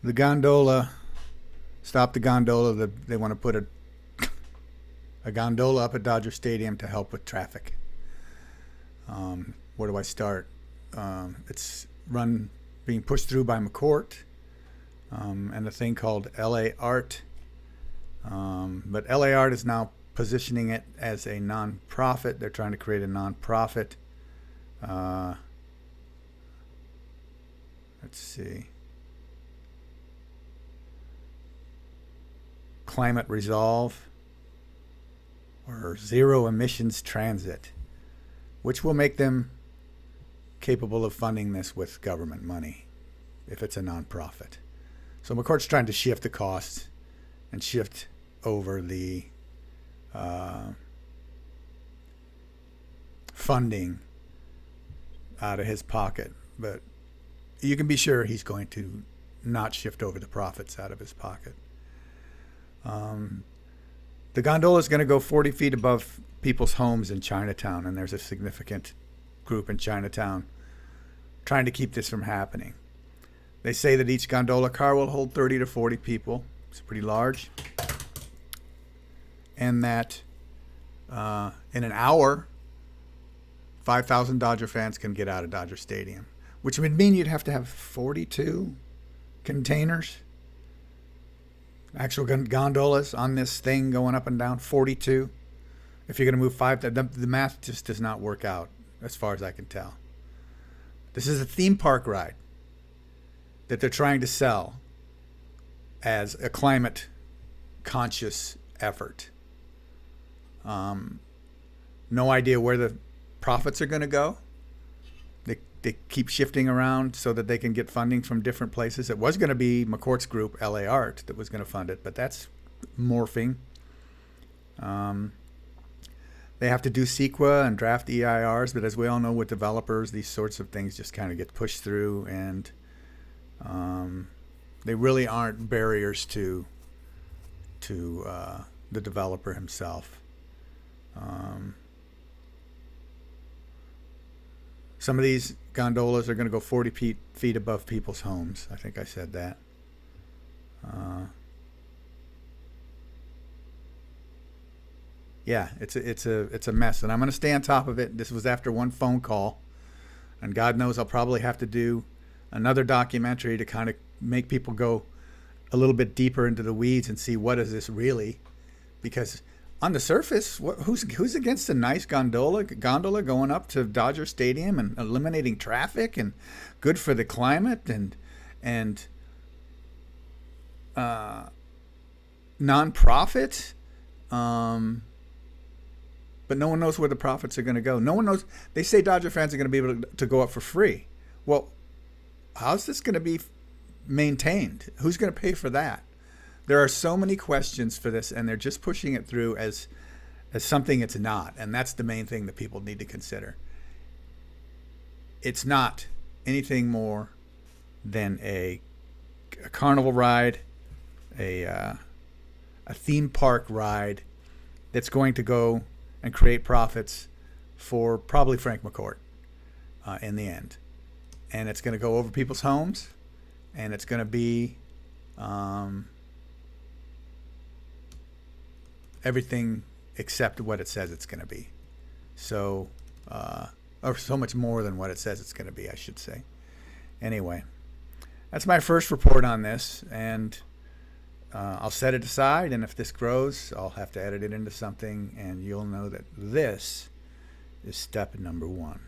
The gondola, stop the gondola. They want to put a gondola up at Dodger Stadium to help with traffic. Where do I start? It's being pushed through by McCourt and a thing called LA Art. But LA Art is now positioning it as a non-profit. They're trying to create a non-profit. Let's see. Climate Resolve or Zero Emissions Transit, which will make them capable of funding this with government money if it's a nonprofit. So McCourt's trying to shift the costs and shift over the funding out of his pocket. But you can be sure he's going to not shift over the profits out of his pocket. The gondola is going to go 40 feet above people's homes in Chinatown, and there's a significant group in Chinatown trying to keep this from happening. They say that each gondola car will hold 30 to 40 people. It's pretty large. And that in an hour, 5,000 Dodger fans can get out of Dodger Stadium, which would mean you'd have to have 42 containers, actual gondolas on this thing going up and down, 42. If you're going to move five, the math just does not work out as far as I can tell. This is a theme park ride that they're trying to sell as a climate conscious effort. No idea where the profits are going to go. They keep shifting around so that they can get funding from different places. It was going to be McCourt's group, LA Art, that was going to fund it, but that's morphing. They have to do CEQA and draft EIRs, but as we all know with developers, these sorts of things just kind of get pushed through, and they really aren't barriers to the developer himself. Some of these gondolas are going to go 40 feet above people's homes. I think I said that. Yeah, it's a mess, and I'm going to stay on top of it. This was after one phone call, and God knows I'll probably have to do another documentary to kind of make people go a little bit deeper into the weeds and see what is this really, because on the surface, who's against a nice gondola going up to Dodger Stadium and eliminating traffic and good for the climate and nonprofit, but no one knows where the profits are going to go. No one knows. They say Dodger fans are going to be able to go up for free. Well, how's this going to be maintained? Who's going to pay for that? There are so many questions for this, and they're just pushing it through as something it's not. And that's the main thing that people need to consider. It's not anything more than a carnival ride, a theme park ride that's going to go and create profits for probably Frank McCourt in the end. And it's going to go over people's homes, and it's going to be everything except what it says it's going to be. So, or so much more than what it says it's going to be, I should say. Anyway, that's my first report on this, and I'll set it aside, and if this grows, I'll have to edit it into something, and you'll know that this is step number 1.